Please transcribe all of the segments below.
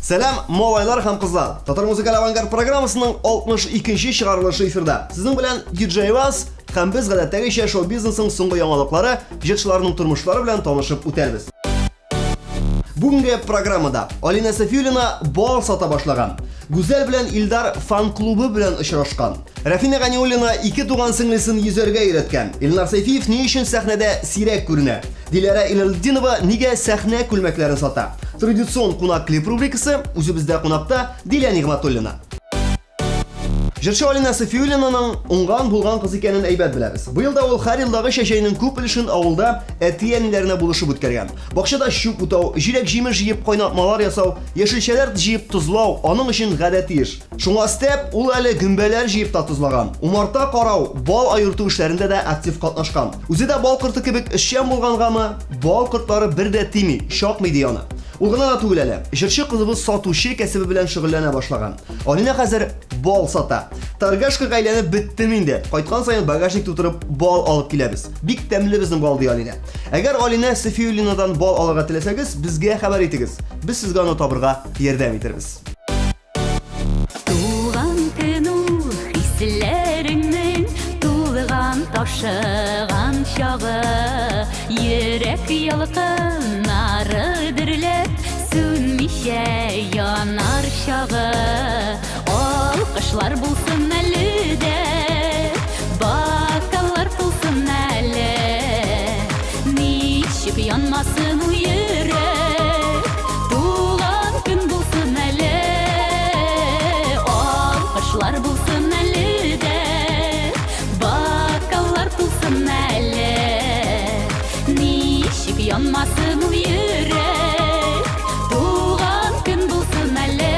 Сәлам, малайлар һәм кызлар. Татар музыкаль авангард программасының 62-нче чыгарылышы эфирда. Сезнең белән DJ Вас һәм без гадәттәгечә шоу-бизнесның соңгы яңалыклары, җырчыларның тормышлары белән танышып үтәбез. Бүгенге программада Алина Сафиуллина бал сата башлаган. Гүзәл белән Илдар фан-клубы белән очрашкан. Рафина Ганиуллина ике туган сеңлесен йөзәргә өйрәткән. Илнар Сайфиев ни өчен сәхнәдә сирәк күренә? Диләрә Илалдинова нигә сәхнә күлмәкләрен сата? Традицион кунак клип рубрикасы үзебездә кунакта Дилә Нигъмәтуллина. Җырчы Алина Сафиуллинаның уңган булган кыз икәнен әйбәт беләбез. Быел да ул һәр елдагы чәчәйнең күп өлешен авылда әти-әниләренә булышып үткәргән. Бакчада чүп утау, җиләк-җимеш җыеп кайнатмалар ясау, яшелчәләр җыеп тозлау аның өчен гадәти эш. Шуңа степ ул әле гөмбәләр җыеп та тозлаган. Умарта карау, бал аерту эшләрендә дә актив катнашкан. Үзе дә бал корты кебек эшчән булгангамы, бал кортлары бер дә тими, шакмый ди аны. Ул гына да түгел әле. Җырчы кызыбыз сатучы кәсебе белән шөгыльләнә башлаган. Алина хәзер бал сата. Торгашка әйләнеп биттем инде. Кайткан саен багажник тутырып бал алып киләбез. Бик тәмле безнең бал ди Алина. Әгәр Алина Сафиуллинадан бал алырга теләсәгез, безгә хәбәр итегез. Без сезгә аны табырга ярдәм итәрбез. Туган көну хисләреңнең тулган ташыган чагы, йөрәк ялкыннары дөрләп сүнмичә янар чагы. Алкышлар булсын әле дә, бакаллар булсын әле, ничек янмасын йөрәк, туган көн булсын әле. Алкышлар булсын әле дә, бакаллар булсын әле, ничек янмасын йөрәк, туган көн булсын әле.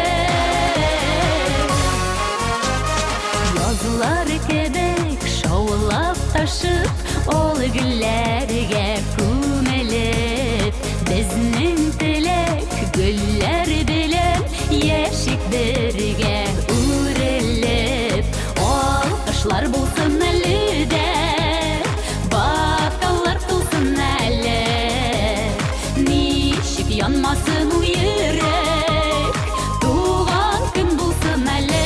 Язлар кебек шаулап ташып, ол гөлләргә күмелеп, безнең теләк гөлләр белән яшик бергә үрелеп. Алкышлар булсын әле дә, бакаллар булсын әле, ничек янмасын йөрәк, туган көн булсын әле.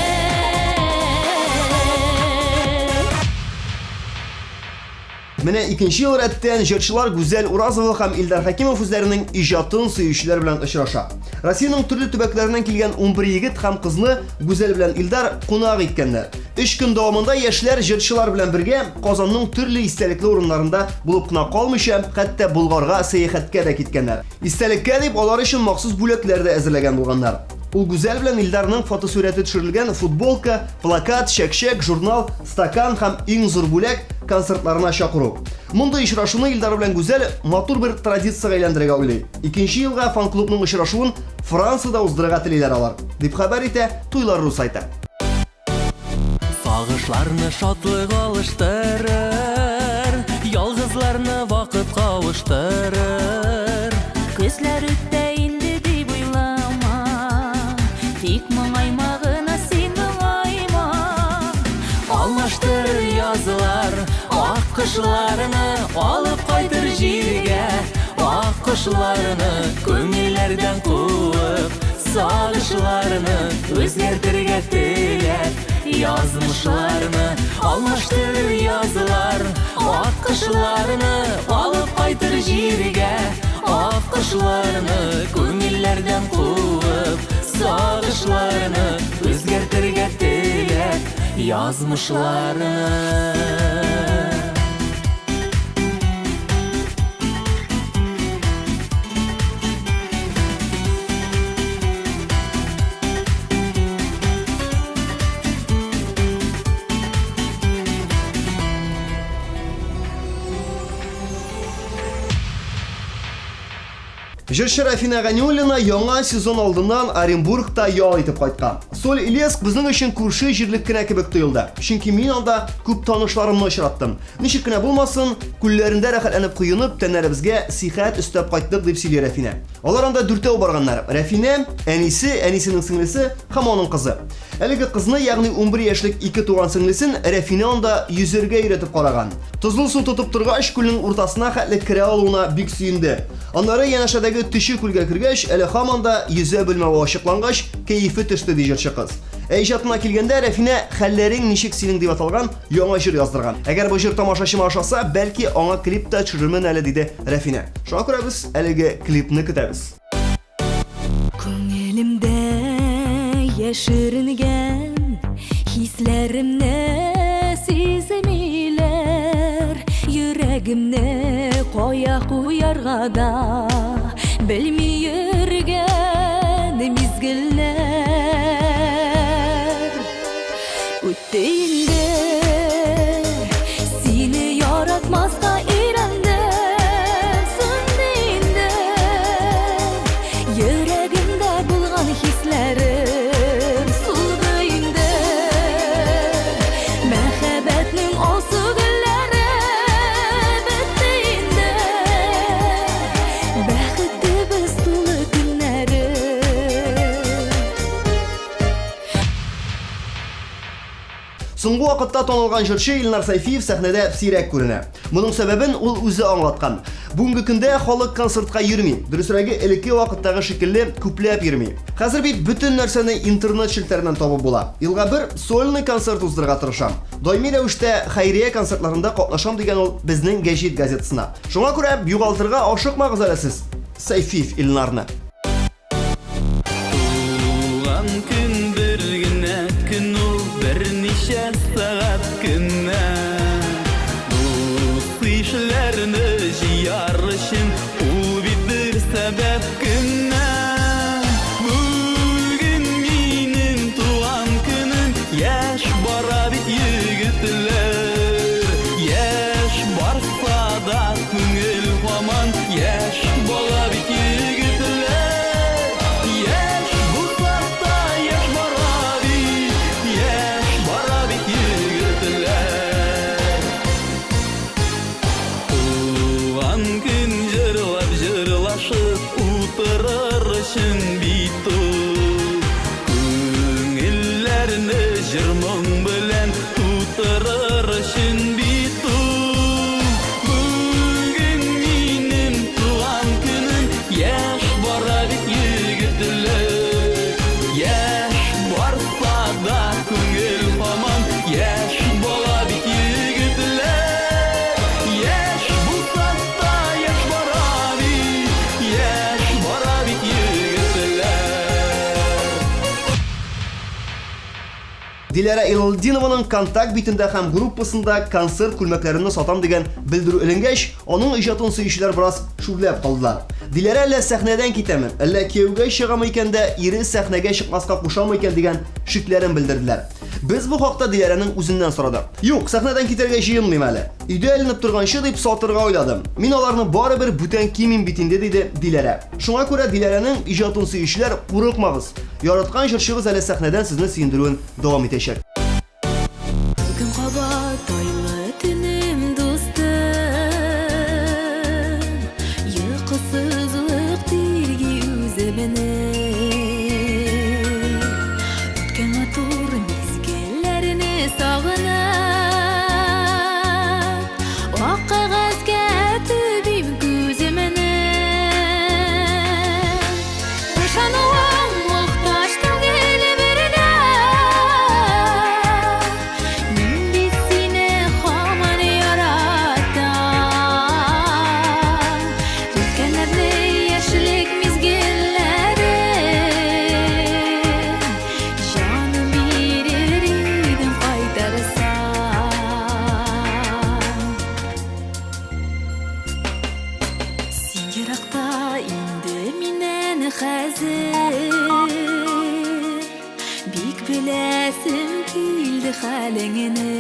Менә икенче ел рәттән җырчылар Гүзәл Уразова һәм Илдар Хәкимов үзләренең иҗатын сөючеләр белән очраша. Россиянең төрле төбәкләреннән килгән 11 егет һәм кызны Гүзәл белән Илдар кунак иткәннәр. 3 көн дәвамында яшьләр җырчылар белән бергә Казанның төрле истәлекле урыннарында булып кына калмыйча, хәтта Булгарга сәяхәткә дә киткәннәр. Истәлеккә дип алар өчен махсус бүләкләр дә әзерләгән булганнар. Ул Гүзәл белән Илдарның фотосурәте төшерелгән футболка, плакат, чәкчәк, журнал, стакан һәм иң зур бүләк концертларына чакыру. Мондай очрашуны Илдар белән Гүзәл матур бер традициягә әйләндерергә уйлый. Икенче елга фан-клубның очрашуын Франциядә уздырырга телиләр алар, дип хәбәр итә Туйлар Рус сайты. Сагышларны шатлык алыштырыр, ялгызларны вакыт кавыштырыр. Күзләр үтә инде дип уйлама, тик моңайма гына син моңайма. Алмаштыр язлар, ак кышларны алып кайтыр җиргә. Ак кышларны күңелләрдән куып, сагышларны үзгәртергә теләп, язмышларны алмаштыр язлар. Ак кышларны алып кайтыр җиргә. Ак кышларны күңелләрдән куып, сагышларны үзгәртергә теләп, язмышларны. Җырчы Рафина Ганиуллина яңа сезон алдыннан Оренбургта ял итеп кайткан. Соль Илеск безнең өчен күрше җирлек кенә кебек тоелды. Чөнки мин анда күп танышларымны очраттым. Ничек кенә булмасын, күлләрендә рәхәтләнеп куенып, тәннәребезгә сихәт өстәп кайттык дип сөйли Рафина. Алар анда 4 барганнар. Рафина, әнисе, әнисенең сеңлесе һәм аның кызы. Әлеге кызны, ягъни 11 яшьлек 2 туган сеңлесен Рафина анда йөзәргә өйрәтеп караган. Тозлы су тотып торгач, күлнең уртасына хәтле керә алуына бик сөенде. Аннары янәшәдәге теге тиши күлгә кергәч, әле һаман да йөзә белмәве ачыклангач, кәефе төште диҗатчы кыз. Иҗатына килгәндә Рәфинә хәлләрең ничек синең дип аталган яңа җыр яздырган. Әгәр бу җыр тамашачыма ошаса, бәлки аңа клип та төшерермен әле диде Рәфинә. Шуңа күрә без әлеге клипны көтәбез. Күңелемдә яшеренгән хисләремне сизмиләр, йөрәгемне кая куярга да белми йөргән мизгелләр. Үтте инде сине яратмаска өйрәндем, сүнде инде йөрәгемдә булган хисләрем, сулды инде мәхәббәтнең алсу гөлләре, бетте инде бәхетле без тулы көннәре. Соңгы вакытта танылган җырчы Илнар Сайфиев сәхнәдә сирәк күренә. Моның сәбәбен ул үзе аңлаткан. Бүгенге көндә халык концертка йөрми, дөресрәге элекке вакыттагы шикелле күпләп йөрми. Хәзер бит бөтен нәрсәне интернет челтәреннән табып була. Елга бер сольный концерт уздырырга тырышам. Даими рәвештә хәйрия концертларында катнашам дигән ул безнең гәҗит газетасына. Шуңа күрә югалтырга ашыкмагыз әле сез. Сайфиев Илнарны. Туган көн бер генә көн ул берничә сәгать кенә. Дус ишләрне җыяр өчен ул бит бер сәбәп кенә. Бүген минем туган көнем, яшь бара бит егетләр. Яшь барса да күңел һаман, яшь бала бит егетләр. Яшь булса да яшь бара бит егетләр. Туган көн җырлап җырлашып утырыр өчен бит ул. Күңелләрне җыр-моң белән тутырыр өчен бит ул. Бүген минем туган көнем, яшь бара бит егетләр. Яшь барса да күңел һаман, яшь бала бит егетләр. Яшь булса да яшь бара бит егетләр. Диләрә Илалдинованың контакт битендә һәм группасында концерт күлмәкләрен сатам дигән белдерү эленгәч, аның иҗатын сөючеләр бераз шүрләп калдылар. Диләрә әллә сәхнәдән китәме, әллә кияүгә чыгамы икән дә ире сәхнәгә чыкмаска кушамы икән дигән шикләрен белдерделәр. Без бу хакта Диләрәнең үзеннән сорадык. Юк, сәхнәдән китәргә җыенмыйм әле. Өйдә әленеп торганчы дип сатырга уйладым. Мин аларны барыбер бүтән кимим бит инде диде Диләрә. Шуңа күрә Диләрәнең иҗатын сөючеләр курыкмагыз. Яраткан җырчыгыз әле сәхнәдән сезне сөендерүен дәвам итәчәк. Күн кабат айлы төнем дустым, йокысызлык тирги үземне. Үткән матур мизгелләрне сагынып, ак кагазга төбим күземне. Ышануым мохтаҗ түгел бердә, мин бит сине һаман яратам. Үткәннәрне яшьлек мизгелләре, җаным бирер идем кайтарсам. Син еракта инде миннән хәзер, бик беләсем килде хәлеңне.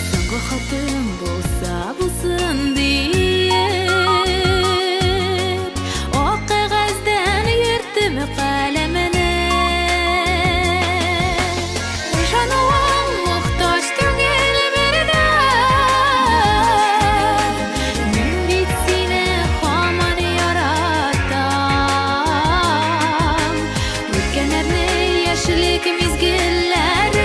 Соңгы хатым булса булсын диеп, ак кагаздан йөрттем каләмне. Ышануым мохтаҗ түгел бердә, мин бит сине һаман яратам. Үткәннәрне яшьлек мизгелләре,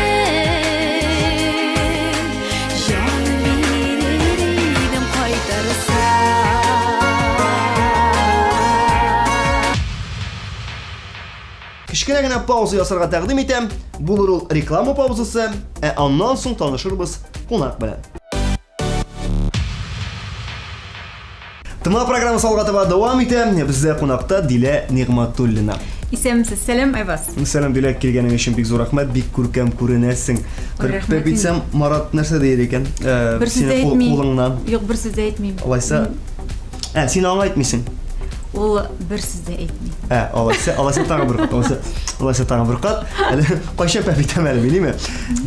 кичкенә генә пауза ясарга тәкъдим итәм. Булыр ул реклама паузасы, аннан соң танышырбыз кунак белән. Тыма программасы алга дәвам итә. Бездә кунакта Дилә Нигъмәтуллина. Исәмсез, сәлам Айваз. Сәлам Дилә, килгәнең өчен бик зур рәхмәт. Бик күркәм күренәсең. Бер битсәм Марат нәрсә дияр икән? Бер сүз дә әйтмим. Кулыңнан. Юк, бер сүз дә әйтмим. Алайса, син аңа әйтмисең. Ул бер сүз дә әйтмим. Алайса тагы бер кат. Алайса тагы бер кат. Әле кайчан пәпитәм әле, белеме?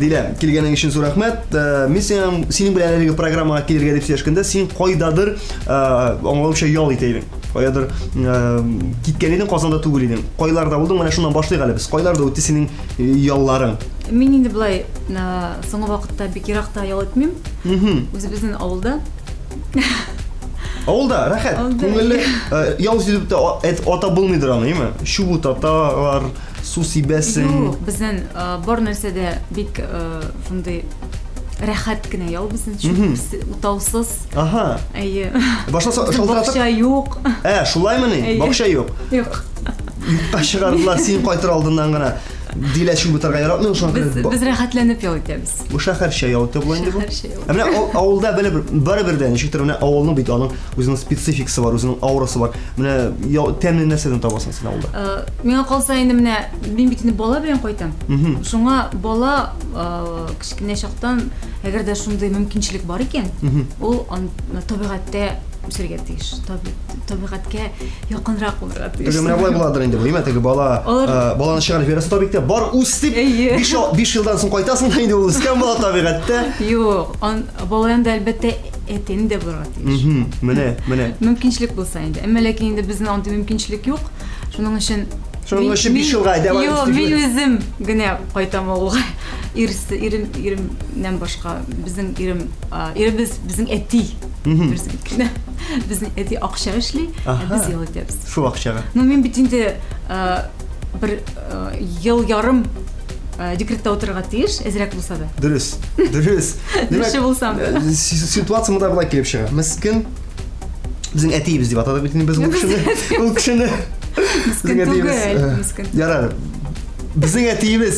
Дилә, килгәнең өчен зур рәхмәт. Мин синең белән әлеге программага килергә дип сөйләшкәндә, син кайдадыр аңлауча ял итә идең. Кайдадыр киткән идең, Казанда түгел идең. Кайларда булдың, менә шуннан башлыйк әле без. Кайларда үтте синең ялларың? Мин инде булай соңгы вакытта бик еракта ял итмим. Үзебезнең авылда. Авылда рәхәт, күңелле ял итеп ата булмыйдыр аны, әйме? Чубу таталар, су сибәсең. Юк, безнең бар нәрсәдә бик шундый рәхәт кенә ял безнең, утаусыз. Аха. Әйе. Башта шалтыратып. Бакча юк. Шулаймыни? Бакча юк. Юк. Юкка чыгардылар, син кайтыр алдыннан гына. Дилә чубытырга яратмый ул шуңа. Без рәхәтләнеп ял итәбез. Бу шәһәрчә ял итеп булды бу. Шәһәрчә ял. Менә авылда бер-бердән ничектер менә авылның бит аның үзенең спецификасы бар, үзенең аурасы бар. Менә тәмле нәрсәдән табасың син авылда? Миңа калса инде менә мин бит инде бала белән кайтам. Шуңа бала кичкенә чактан әгәр дә шундый мөмкинчелек бар икән, ул табигатьтә үсәргә тиеш. Табигатькә якынрак булырга тиеш. Менә булай буладыр инде бу, теге баланы чыгарып берәсе табигатьтә бар үс дип 5 елдан соң кайтасың да инде ул үскән бала табигатьтә. Юк, баланың да әлбәттә этен дә булырга тиеш. Менә. Мөмкинчелек булса инде. Әмма ләкин инде безнең анда мөмкинчелек юк. Шуның өчен 5 елга дәвам итеп. Мин үзем генә кайтам авылга. Иремнән башка безнең иребез безнең әти. Безнең әти акча эшли, без ял итәбез. Шул акчага. Мин бит инде бер ел ярым декретта утырырга тиеш, әзрәк булса да. Дөрес. Ничә булсам да. Ситуация монда булай килеп чыга. Мескен безнең әтиебез дип атадык бит инде без ул кешене. Мескен түгел. Ярар. Безнең әтиебез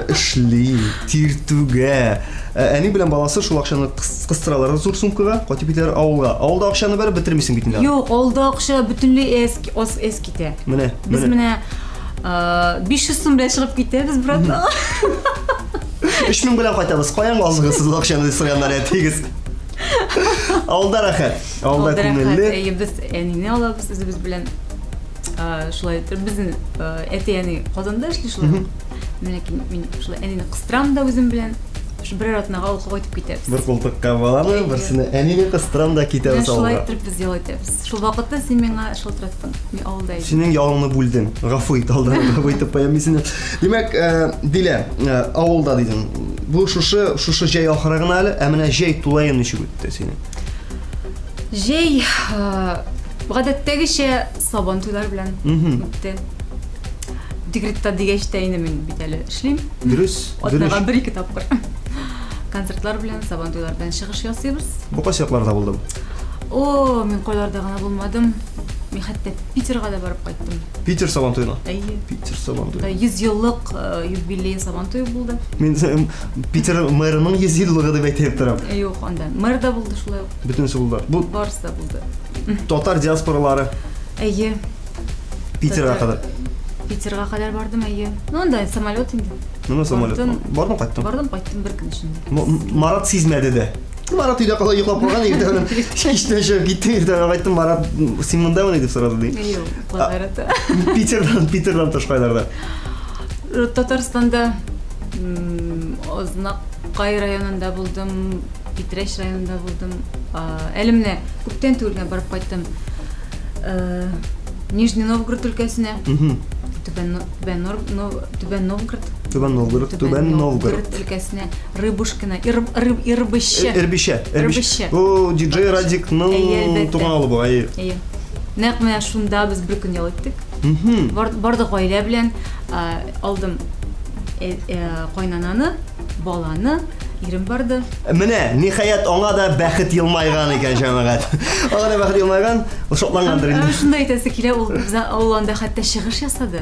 эшли, тиртүгә. Әни белән баласы шул акчаны кыстыралар зур сумкага, кайтып китәләр авылга. Авылда акчаны бер бетермисең бит инде. Юк, авылда акча бөтенләй эс китә. Без менә 500 сум белән чыгып китәбез, брат. 3000 белән кайтабыз. Каян алсагыз акчаны сораганнар әтигез. Авылда рәхәт. Авылда күңелле. Без әнине алабыз, үзебез белән шулай безнең әти әни Казанда эшли шулай. Мин шулай әнине кыстырам да үзем белән. Бер атнага алга кайтып китәбез. Бер култыкка баланы, берсене әнине кыстырам да китәбез авылга. Шулай итеп без ял итәбез. Шул вакытта син миңа шалтыраттың. Мин авылда идем. Синең ялыңны бүлдең. Гафу ит, алдан гафу итеп куям мин. Димәк, Дилә, авылда дидең. Бу шушы җәй ахырына әле, менә җәй тулайын ничек үтте синең? Җәй гадәттәгечә сабан туйлар белән үтте. Декретта дигәч тә инде мин бит әле эшлим. Дөрес. Атнага 1-2 тапкыр. Концертлар белән, сабан туйлар белән чыгыш ясыйбыз. Бу кайсыякларда булды? Мин кайларда гына булмадым. Мин хәтта Питерга да барып кайттым. Питер сабан туйына. Әйе. Питер сабан туйы. 100 еллык юбилей сабан туйы булды. Мин Питер мэрының 100 еллыгы дип әйтеп торам. Юк, анда мэр да булды шулай. Бөтенсе булды. Бу Барысы да булды. татар диаспоралары Әйе. Питерга кадәр. Питерга кадәр бардым, әйе. Анда самолет инде. Самолет. Бардым кайттым. Бардым, кайттым бер көн эчендә. Марат сизмәде дә. Марат өйдә кала йоклап калган, иртәгән кичтән чыгып киттем, иртәгә кайттым, Марат син мондамы дип сорады ди. Юк, кайрата. Питердан ташкайларда. Татарстанда Ознакай районында булдым, Питрәш районында булдым. Әле менә күптән түгел барып кайттым. Нижний Новгород өлкәсенә. Түбән Новгород өлкәсенә. Рыбушкина, Ирбище. О, диджей Радикның туган авылы бу, әйе. Нәкъ менә шунда без бер көн ял иттек. Бардык гаилә белән, алдым кайнананы, баланы, ирем барды. Менә ниһаять аңа да бәхет елмайган икән җәмәгать. Аңа да бәхет елмайган, ул шатлангандыр инде. Шунда әйтәсе килә, ул анда хәтта чыгыш ясады.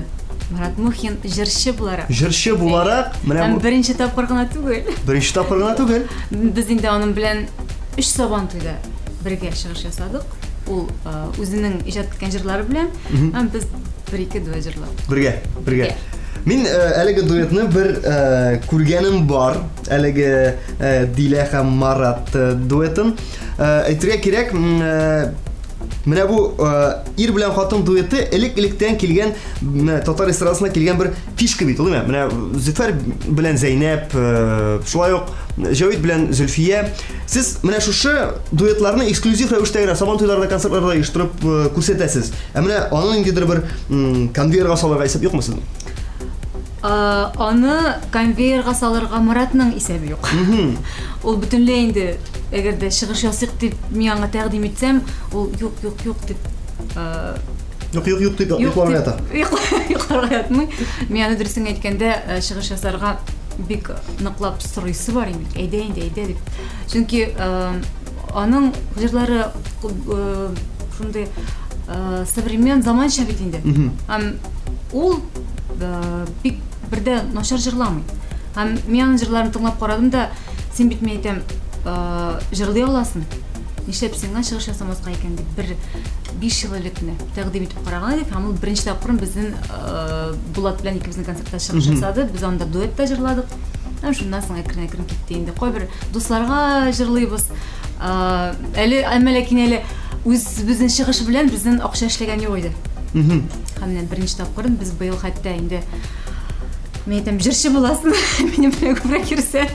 Марат Мухин җырчы буларак. Җырчы буларак, менә Һәм бу беренче тапкыр гына түгел. беренче тапкыр гына түгел. Без инде аның белән 3 Сабан туйда бергә чыгыш ясадык. Ул үзенең иҗат иткән җырлары белән, һәм без бер-ике дуэт җырладык. Бергә. Мин әлеге дуэтны бер күргәнем бар. Әлеге Дилә һәм Марат дуэтын. Әйтергә кирәк, менә бу ир белән хатын дуэты элек-электән килгән, татар эстрадасына килгән бер фишка бит, улымы? Менә Зөфәр белән Зәйнәп, шулай ук Җавид белән Зөлфия. Сез менә шушы дуэтларны эксклюзив рәвештә генә Сабан туйларында, концертларда оештырып күрсәтәсез. Ә менә аның индидер бер конвейерга салырга исәп юкмы сезнең? Аны конвейерга салырга Маратның исәбе юк. Ул бөтенләй инде әгәр дә чыгыш ясыйк дип мин аңа тәкъдим итсәм, ул юк дип Юк дип йокларга ята. Йокларга ятмый. Мин аны дөресен әйткәндә чыгыш ясарга бик ныклап сорыйсы бар инде. Әйдә дип. Чөнки аның җырлары шундый современ заманча бит инде. Һәм ул бик бердә начар җырламый. Һәм мин аның җырларын тыңлап карадым да, син бит мен әйтәм, җырлый аласың. Нишләп сиңа чыгыш ясамаска икән дип бер 5 ел элекне тәкъдим итеп караган идек. Һәм ул беренче тапкыр безнең Булат белән икебезнең концертта чыгыш ясады. Без анда дуэтта җырладык. Һәм шуннан соң әкрен китте инде. Кайбер дусларга җырлыйбыз. Әле ләкин әле үзебезнең чыгыш белән безнең акча эшләгән юк иде. Һәм беренче тапкыр без быел хәтта инде мен әйтәм, җырчы буласың, минем белән күбрәк йөрсә.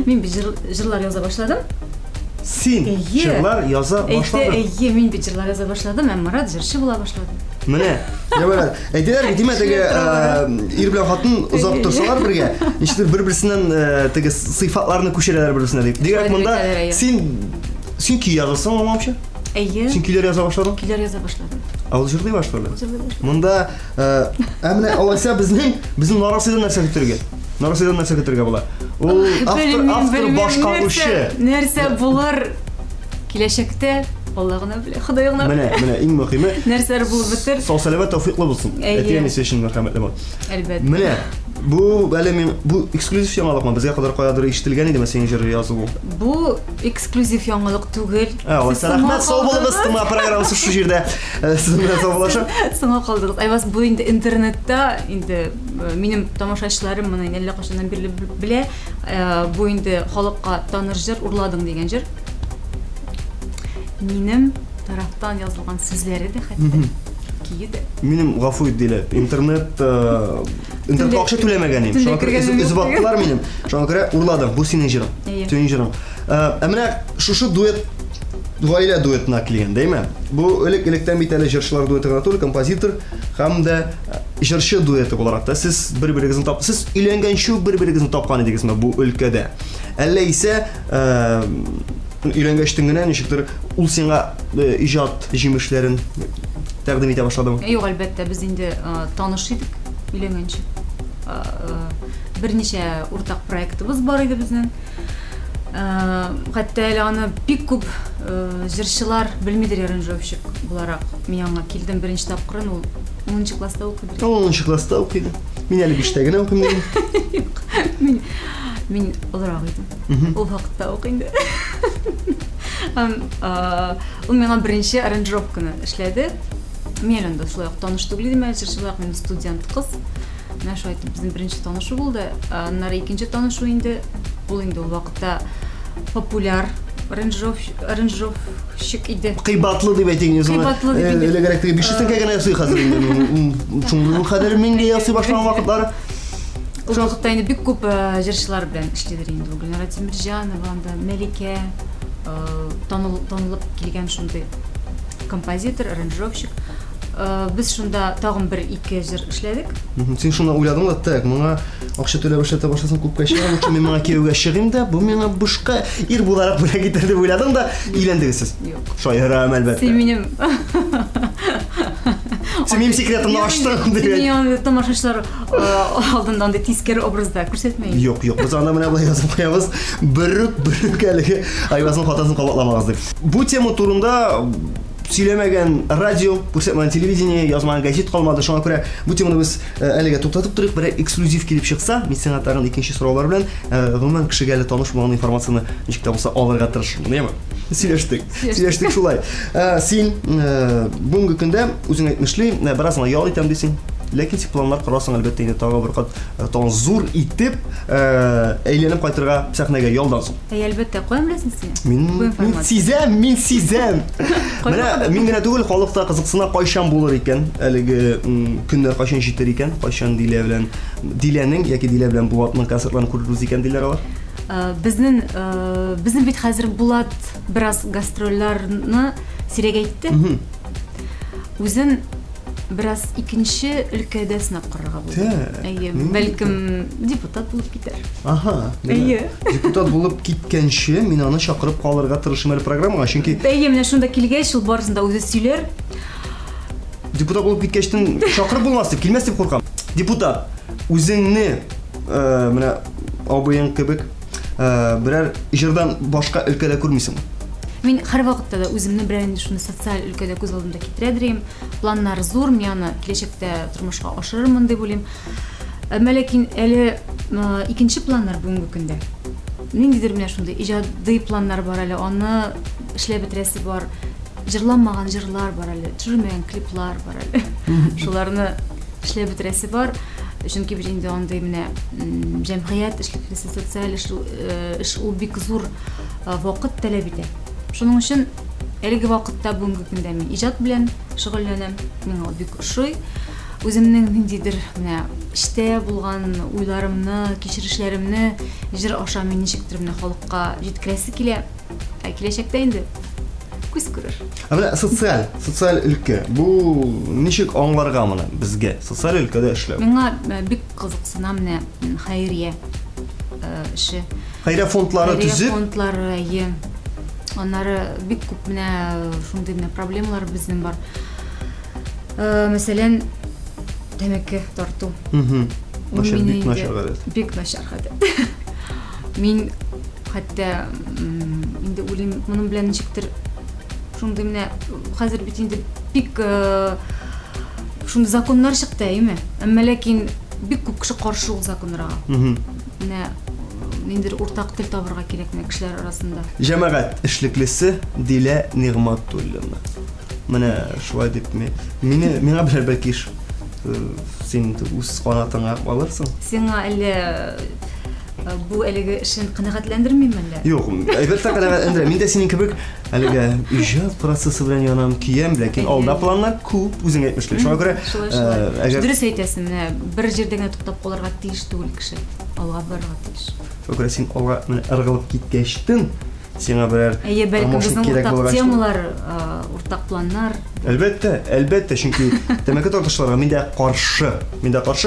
Мин бит җырлар яза башладым. Син җырлар яза башладың. Әйе, мин бит җырлар яза башладым, һәм Марат җырчы була башлады. Менә, әйтәләр бит, теге ир белән хатын узак торсалар бергә, нишләп бер-берсеннән теге сыйфатларны күчерәләр бер-берсенә дип. Дигән монда син ки язасың алмамчы? Әйе. Син килер яза башладың? Килер яза башладым. Ул җырлый башлады. Монда менә алайса безнең нарасыйдан нәрсә көтәргә була. Ул автор башкаручы. Нәрсә булыр киләчәктә? Алла гына белә, Ходай гына белә. Менә иң мөһиме. Нәрсәләр булып бетер? Сау-сәламәт, тәүфыйклы булсын. Әтиәне сешин мәрхәмәтле бул. Әлбәттә. Менә бу әле мин бу эксклюзив яңалыкмы? Безгә кадәр каядыр ишетелгән иде синең җыр язу. Бу эксклюзив яңалык түгел. Рәхмәт, сау булыгыз, тыңла программасы шу җирдә. Сезнең белән сау булашып. Соңга калдыгыз. Айвас бу инде интернетта инде минем тамашачыларым моны әллә кашаннан бирле белә. Бу инде халыкка таныр җыр, урладың дигән җыр. Минем тарафтан язылган сүзләре дә хәтта киде. Минем гафу ит диләр. Интернет акча түләмәгән идем. Шуңа күрә избаттылар минем. Шуңа күрә урладым. Бу синең җырың. Синең җырың. Менә шушы дуэт гаилә дуэтына килгән, дәйме? Бу элек-электән бит әле җырчылар дуэты гына түгел, композитор һәм дә җырчы дуэты буларак та сез бер-берегезне сез өйләнгәнче бер-берегезне тапкан идегезме бу өлкәдә? Әллә исә өйләнгәчтен генә ничектер ул сиңа иҗат җимешләрен тәкъдим итә башладымы? Юк, әлбәттә, без инде таныш идек өйләнгәнче. Берничә уртак проектыбыз бар иде безнең. Хәтта әле аны бик күп җырчылар белмидер, аранжировщик буларак. Мин аңа килдем беренче тапкырын, ул 10нчы класста укыды. 10нчы класста укыды. Мин әле 5тә генә укыйм. Мин олорак идем. Ул вакытта укыйм. Ул миңа беренче аранжировканы эшләде. Мен анда шулай таныш түгел идем, җырчылар, мен студент кыз. Менә шулай итеп безнең беренче танышу булды. Аннары икенче танышу инде ул инде ул вакытта популяр аранжировщик иде. Кыйбатлы дип әйтегез. Кыйбатлы дип инде. Элегрәк 500 тәңкә генә ясый хәзер инде. Шуның кадәр меңгә ясый башлаган вакытлары. Ул вакытта инде бик күп җырчылар белән эшләдер инде. Гөлнара Тимирҗанова, анда Мәликә, танылып килгән шундый композитор, аранжировщик. Без шунда тагын бер-ике җыр эшләдек. Син шуны уйладың да, так, моңа акча түләп эшләтә башласаң күпкә чыгар, лучше мен моңа кияүгә чыгыйм да, бу миңа бушка ир буларак бүләк итәр дип уйладың да, өйләндегез сез. Юк. Шаярам әлбәттә. Син минем Син минем секретымны ачтың дип. Син тамашачылар алдында анда тискәре образда күрсәтмәйм. Юк, без анда менә булай язып куябыз. Бер әлеге Айвазның хатасын кабатламагыз дип. Бу тема турында сөйләмәгән радио, күрсәтмәгән телевидение, язмаган газет калмады. Шуңа күрә бу теманы без әлегә туктатып торыйк. Бер эксклюзив килеп чыкса, мин сиңа тагын икенче сораулар белән гомумән кешегә әле танышмаган информацияны ничек тә булса алырга тырышырмын, яме? Сөйләштек шулай. Син бүгенге көндә үзең әйтмешли, бераз гына ял итәм дисең. Ләкин син планнар корасың әлбәттә инде тагы бер кат тагын зур итеп әйләнеп кайтырга сәхнәгә ялдан соң. Әлбәттә, каян беләсең син? Мин сизәм. Менә мин генә түгел, халыкта кызыксына кайчан булыр икән, әлеге көннәр кайчан җитер икән, кайчан Диләнең яки Дилә белән Булатның концертларын күрербез икән диләр алар. Безнең бит хәзер Булат бераз гастрольләрне сирәгәйтте. Үзен бераз икенче өлкәдә сынап карарга булды. Әйе, бәлкем депутат булып китәр. Аха. Әйе. Депутат булып киткәнче мин аны чакырып калырга тырышам әле программага, чөнки Әйе, менә шунда килгәч, ул барысында үзе сөйләр. депутат булып киткәчтен чакырып булмас дип, килмәс дип куркам. Депутат үзеңне менә абыең кебек берәр җырдан башка өлкәдә күрмисең. Мин һәр вакытта да үземне берәр шундый социаль өлкәдә күз алдымда китерәдем. Планнар зур, мин аны киләчәктә тормышка ашырырмын дип уйлыйм. Ләкин әле икенче планнар бүгенге көндә. Ниндидер менә шундый иҗади планнар бар әле, аны эшләп бетерәсе бар. Җырланмаган җырлар бар әле, төшермәгән клиплар бар әле. Шуларны эшләп бетерәсе бар. Чөнки бит инде андый менә җәмгыять эшлеклесе, социаль эш ул бик зур вакыт таләп итә. Шуның өчен әлеге вакытта бүгенге көндә мин иҗат белән шөгыльләнәм. Миңа бик ошый. Үземнең ниндидер менә эштә булган уйларымны, кичерешләремне җыр аша мин ничектер менә халыкка җиткерәсе килә. Киләчәктә инде күз күрер. Менә социаль өлкә. Бу ничек аңларга моны безгә? Социаль өлкәдә эшләү. Миңа бик кызыксына менә хәйрия эше. Хәйрия фондлары төзеп, фондлары, аннары бик күп менә шундый менә проблемалар безнең бар. Мәсәлән, тәмәке тарту. Бик начар гадәт. Бик начар гадәт. Мин хәтта инде уйлыйм, моның белән ничектер шундый менә хәзер бит инде бик шундый законнар чыкты, әйме? Әмма ләкин бик күп кеше каршы ул законнарга. Менә ниндидер уртак тел табырга кирәк менә кешеләр арасында. Җәмәгать эшлеклесе Дилә Нигъмәтуллина. Менә шулай дип миңа берәр бәлки син үз канатыңа алырсың. Сиңа әле бу әлеге эшен канәгатьләндермим әллә? Юк, әлбәттә канәгатьләндерә. Мин дә синең кебек әлегә иҗат процессы белән янам, киям, ләкин алда планнар күп, үзең әйтмешли. Шуңа күрә әгәр дөрес әйтәсең, менә бер җирдә генә туктап калырга тиеш түгел кеше. Алга барырга тиеш. Шуңа күрә син алга менә ыргылып киткәчтен сиңа берәр бәлкем безнең уртак темалар, уртак планнар. Әлбәттә, чөнки тәмәке тартышларга мин дә каршы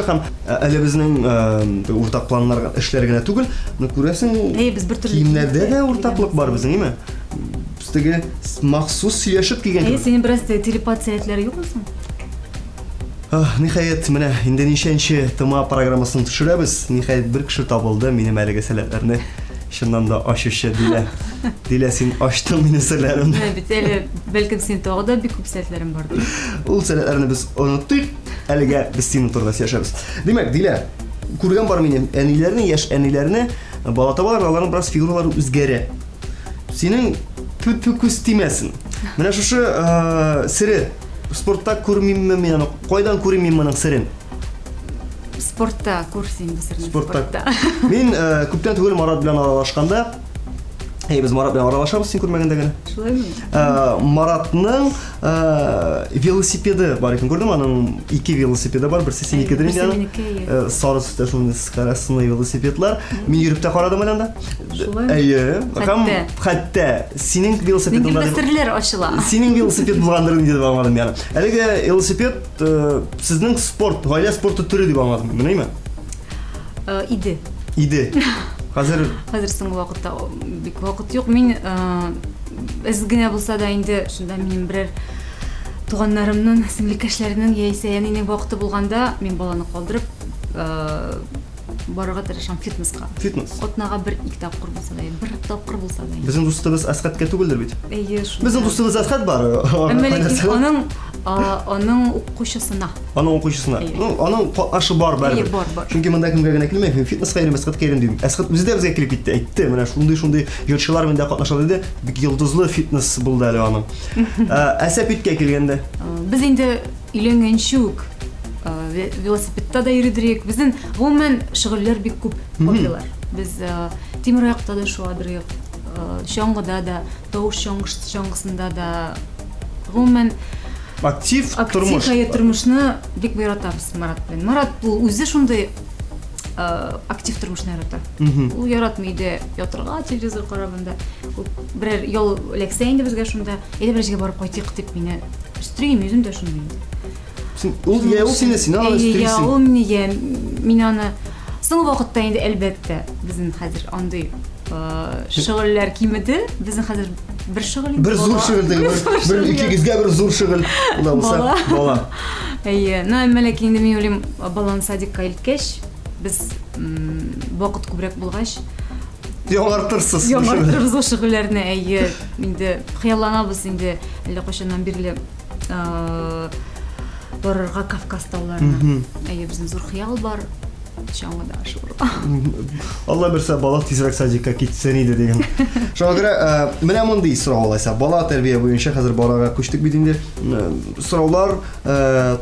һәм әле безнең уртак планнар эшләр генә түгел, күрәсең, Без бер төрле киемнәрдә дә уртаклык бар безнең, име? Бездәге махсус сөйләшеп килгән. Синең бераз телепат сәләтләре юкмы соң? Ниһаять, менә инде ничәнче тема программасын төшерәбез. Ниһаять бер кеше табылды минем әлеге сәләтләрне чыннан да ачучы Дилә. Дилә, син ачтың минем сәләтләремне. Бит әле бәлкем син тагы да бик күп сәләтләрем бар. Ул сәләтләрне без оныттык. Әлегә без синең турыда сөйләшәбез. Димәк, Дилә, күргән бар минем әниләрне, яшь әниләрне, бала табалар, аларның бераз фигуралары үзгәрә. Синең күз тимәсен. Менә шушы сире спортта күрмимме мин аны? Кайдан күрим мин моның сирен? Спортта күрсин бисерне. Спортта. Мин күптән түгел Марат белән аралашканда, без Марат белән аралашабыз, син күрмәгәндә генә. Шулаймы? Маратның велосипеды бар икән, күрдеңме? Аның 2 велосипеды бар, берсе синекедер инде. Сары төстә шундый скоростной велосипедлар. Мин йөреп тә карадым әле анда. Әйе, хәтта синең велосипедыңда серләр ачыла. Синең велосипед булгандыр инде дип аңладым яны. Әлеге велосипед сезнең спорт, гаилә спорты төре дип аңладым. Менәме? Иде. Хәзер соңгы вакытта бик вакыт юк. Мин аз генә булса да инде шунда минем берәр туганнарымның, сеңлекәшләрнең яисә янинең вакыты булганда, мин баланы калдырып барырга тырышам фитнеска. Фитнес. Атнага 1-2 тапкыр булса да, 1 тапкыр булса да. Безнең дустыбыз Асхатка түгелдер бит. Әйе, шул. Безнең дустыбыз Асхат бар. Әмма ләкин аның укучысына. Аның укучысына. Әйе. Ну, аның катнашы бар Әйе, бер. бар. Чөнки монда кемгә генә килмәй, мин фитнеска йөрим, Асхатка йөрим дим. Асхат үзе дә безгә килеп китте, әйтте, менә шундый йөртчылар монда катнаша диде. Бик йолдызлы фитнес булды әле аның. Әсәпиткә килгәндә. Без инде өйләнгәнче үк велосипедта да йөридек. Безнең гомумән шөгыльләр бик күп хоббилар. Без тимер аякта да шуадырык, чаңгыда да, тавыш чаңгысында да гомумән Актив тормыш. Актив тормышны бик яратабыз Марат белән. Марат бу үзе шундый актив тормышны ярата. Ул яратмый иде ятырга, телевизор караганда. Ул берәр ял эләксә инде безгә шунда, әйдә бер җиргә барып кайтыйк дип мине өстрим, үзем дә шундый инде. Ул сине аны Я өстерсең. ул мине мин аны соңгы вакытта инде әлбәттә безнең хәзер андый шөгыльләр кимеде. Безнең хәзер бер шөгыль инде. Бер зур шөгыль диген. Бер икегезгә бер зур шөгыль. Ула булса, бала. Әйе, әмма ләкин инде мин уйлыйм, баланы садикка илткәч, без вакыт күбрәк булгач, Яңартырсыз. яңартырбыз ул шөгыльләрне. Әйе, инде хыялланабыз инде әллә кайчаннан бирле барырга Кавказ тауларына. Әйе, безнең зур хыял бар. Чаңгыда шуырга. Алла берсә бала тизрәк садикка китсен иде дигән. Шуңа күрә менә мондый сорау алайса, бала тәрбия буенча хәзер балага күчтек бит инде. Сораулар,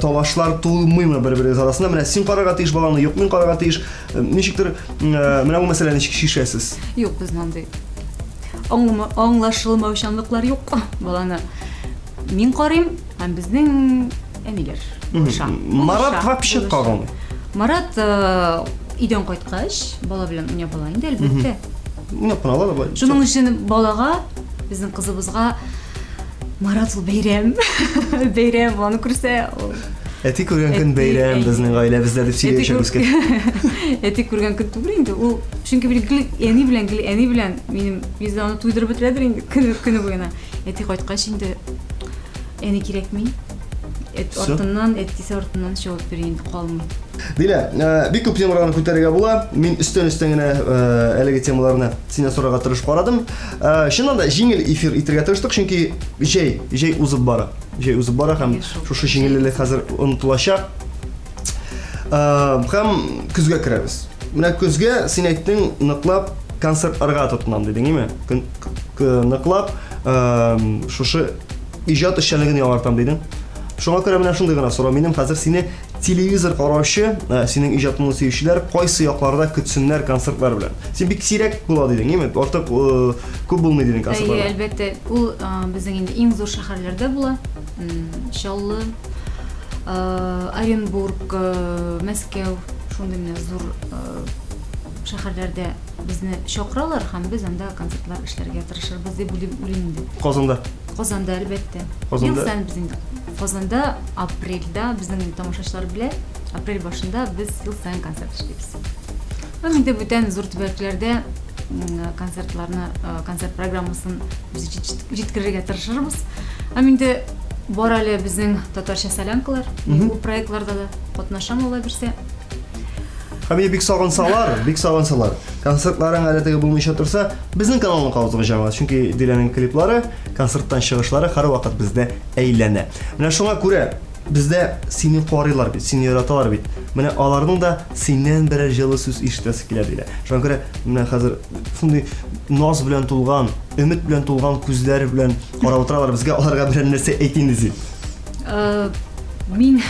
талашлар тулмыймы бер-берегез арасында? Менә син карарга тиеш баланы, юк мин карарга тиеш. Ничектер менә бу мәсьәләне ничек шишәсез? Юк, безнең андый аңлашылмаучанлыклар юк. Баланы мин карыйм, һәм безнең әниләр. Марат вообще калган. Марат идән кайткач, бала белән уйнап ала инде әлбәттә. Уйнап кына ала да бай. Шуның өчен балага, безнең кызыбызга Марат ул бәйрәм. Бәйрәм аны күрсә, Әти күргән көн бәйрәм безнең гаиләбездә дип сөйләшәбез. Әти күргән көн түгел инде. Ул чөнки әни белән минем бездә аны туйдырып бетерәдер инде көне буена. Әти кайткач инде әни кирәкми. Әти артыннан чыгып бер инде калмый. Дилә, бик күп темаларны күтәрергә була. Мин өстен генә әлеге темаларны синә сорарга тырышып карадым. Чыннан да җиңел эфир итәргә тырыштык, чөнки җәй узып бара. Һәм шушы җиңеллек хәзер онытылачак. Һәм көзгә керәбез. Менә көзгә син әйттең, ныклап концертларга тотынам дидең, име? Ныклап шушы иҗат эшчәнлеген яңартам дидең. Шуңа күрә менә шундый гына сорау. Минем хәзер сине телевизор караучы, синең иҗатыңны сөючеләр кайсы якларда көтсеннәр концертлар белән. Син бик сирәк була дидең, име? Артык күп булмый дидең концертлар. Әйе, әлбәттә, ул безнең инде иң зур шәһәрләрдә була. Чаллы, Оренбург, Мәскәү, шундый менә зур шәһәрләрдә безне чакыралар һәм без анда концертлар эшләргә тырышырбыз дип уйлыйм инде. Казанда. Казанда әлбәттә. Казанда? Ел саен без инде Казанда апрельдә безнең тамашачылар белән апрель башында без ел саен концерт эшлибез. Һәм инде бүтән зур төбәкләрдә концерт программасын без җиткерергә тырышырбыз. Һәм инде бар әле безнең татарча солянкалар, бу проектларда да катнашам ала бирсә. Һәм бик сагынсалар. Концертларың әле теге булмыйча торса, безнең каналны кабызгы җамгыять, чөнки Диләнең клиплары, концерттан чыгышлары һәр вакыт бездә әйләнә. Менә шуңа күрә бездә сине карыйлар бит, сине яраталар бит. Менә аларның да синнән берәр җылы сүз ишетәсе килә дилә. Шуңа күрә менә хәзер шундый наз белән тулган, өмет белән тулган күзләр белән карап утыралар безгә, аларга берәр нәрсә әйт инде син. Мин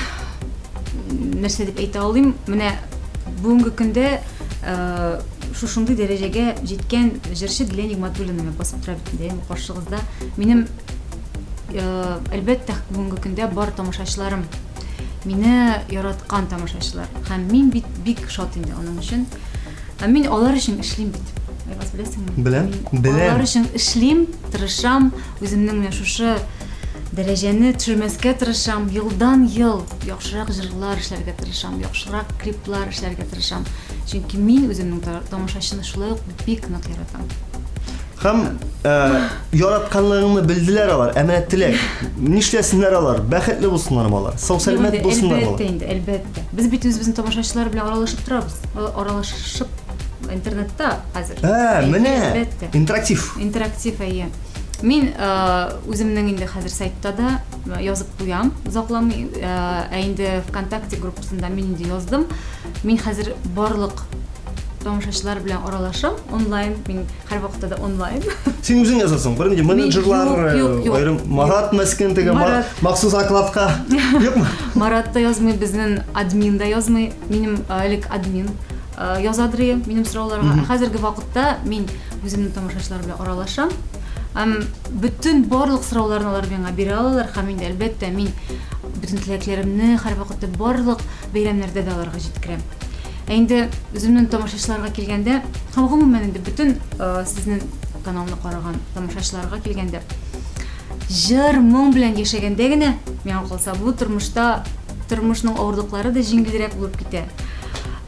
нәрсә дип әйтә алыйм? Менә бүгенге көндә шушындый дәрәҗәгә җиткән җырчы Дилә Нигъмәтуллина басып тора бит инде каршыгызда. Минем әлбәттә бүгенге көндә бар тамашачыларым, мине яраткан тамашачылар. Һәм мин бик шат инде аның өчен. Һәм мин алар өчен эшлим бит. Айваз беләсеңме? Беләм. Алар өчен эшлим, тырышам, үземнең менә шушы дәрәҗәне төшермәскә тырышам, елдан-ел яхшырак җырлар эшләргә тырышам, яхшырак клиплар эшләргә тырышам. Чөнки мин үземнең тамашачыны шулай ук бик нык яратам. Һәм Yaratkanlığını bildiler alar, emanettiler. Nişlesinler alar, bәхетле булсыннар алар. Сау сәламәт булсынlar алар. Әлбәттә. Biz bütün тамашачылар белән аралашып торабыз. Аралашып интернетта хәзер. Менә Әлбәттә. интерактив. Интерактив әйе. Мин үземнең инде хәзер сайтта да язып куям. Узакламый инде ВКонтакте группасында мин инде яздым. Мин хәзер барлык тамашачылар белән аралашам онлайн. Мин һәр вакытта да онлайн. Син үзең язасың. Беренче менеджерлар, аерым Марат Мәскән дигән махсус окладка. Юкмы? Марат та язмый, безнең админ да язмый. Минем элек админ язадыр минем сорауларга. Хәзерге вакытта мин үземнең тамашачылар белән аралашам. Bütün барлык сорауларны алар миңа бирә алалар һәм инде әлбәттә мин bütün теләкләремне һәр вакытта барлык бәйрәмнәрдә дә аларга җиткерәм. Инде үземнең тамашачыларга килгәндә, һәм гомумән инде bütün сезнең каналны караган тамашачыларга килгәндә, җыр, моң белән яшәгәндә генә миңа калса бу тормышта тормышның авырлыклары да җиңелрәк булып китә.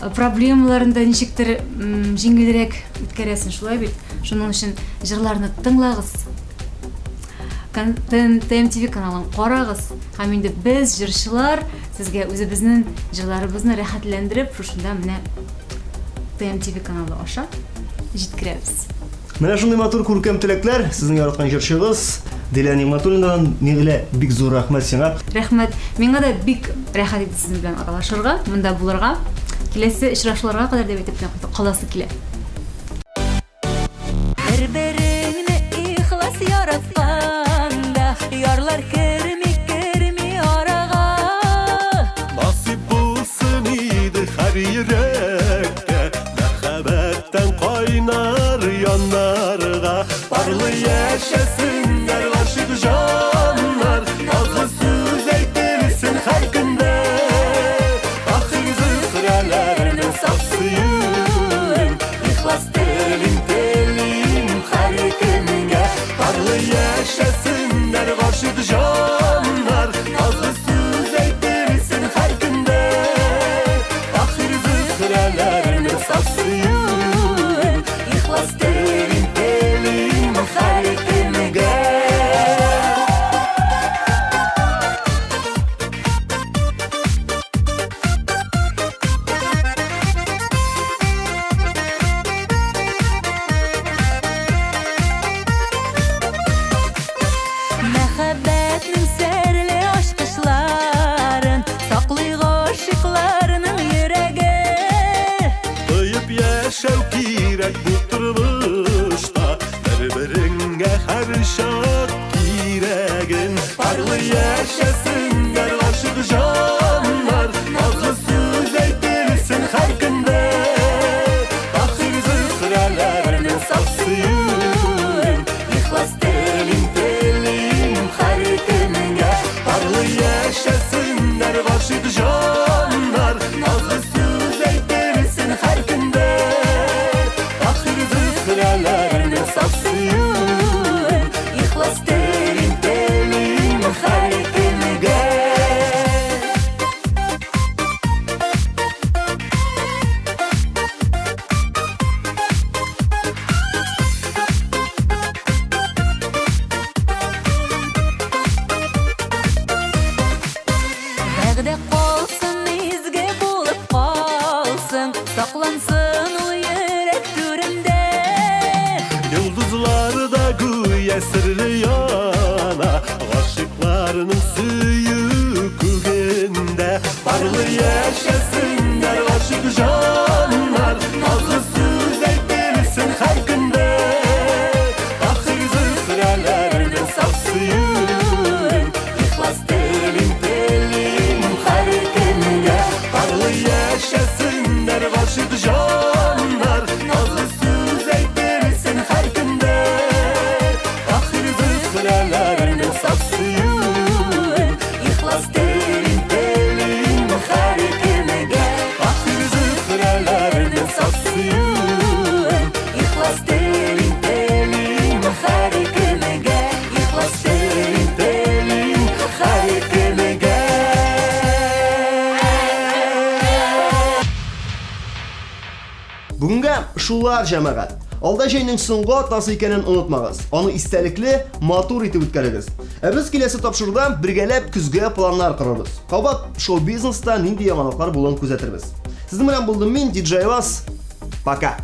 Проблемаларын да ничектер җиңелрәк үткәрәсең, шулай бит. Шуның өчен җырларны тыңлагыз. ТМТV каналын карагыз. Һәм инде без җырчылар сезгә үзебезнең җырларыбызны рәхәтләндереп, шушында менә ТМТV каналы аша җиткерәбез. Менә шундый матур күркәм теләкләр сезнең яраткан җырчыгыз Дилә Нигъмәтуллинадан Нигълә бик зур рәхмәт сиңа. Рәхмәт. Миңа да бик рәхәт итте сезнең белән аралашырга, монда булырга. Киләсе очрашуларга кадәр дип әйтеп каласы килә. Бер-береңне ихлас яратканда, ярлар керми арага. Nasip bulsun iyidir her yürekte, Merhametten kaynar yanlarga. Barlı yaşasınlar aşık canlar, Nazlı söz eytirsin her günde. Ahir zıhralarını sapsıyım, İhlas telin her günge. Barlı yaşasınlar aşık canlar, Nazlı söz eytirsin her günde. Ahir zıhralarını sapsıyım, İhlas telin her günge. Мәхәббәтнең серле ачкычларын саклый гашыйкларның йөрәге. Duyup yaşav kirek bu turmuşta, Birbirine her şart kiregin. Barlı yaşasınlar aşık canlar, Nazlı söz eytirsin her günde. Ahir zıhralarını sapsıyım, İhlas telin her günge. Barlı yaşasınlar aşık canlar, Nazlı söz eytirsin her günde. Ahir zıhralarını sapsıyım, İhlas telin her günge. Бәгъдә калсын, изге булып калсын, саклансын ул йөрәк түрендә. Yıldızlar da güya sırrı yana, Aşıklarının suyu kugende. Barlı yaşasınlar aşık canlar, Nazlı söz eytirsin her günde. Ahir zıhralarını sapsıyım, İhlas telin her günge. Barlı yaşasınlar aşık canlar, Nazlı söz eytirsin her günde. Ahir zıhralarını sapsıyım, İhlas telin her günge. Ahir zıhralarını sapsıyım, İhlas telin her günge. İhlas telin her günge. Бүгенге шулар җәмәгать. Алда җәйнең соңгы атнасы икәнен онытмагыз. Аны истәлекле, матур итеп үткәрегез. Без киләсе тапшыруда бергәләп көзгә планнар корабыз. Кабат шоу-бизнеста нинди яңалыклар булуын күзәтербез. Сезнең белән булдым мин, диджей Вас. Пока.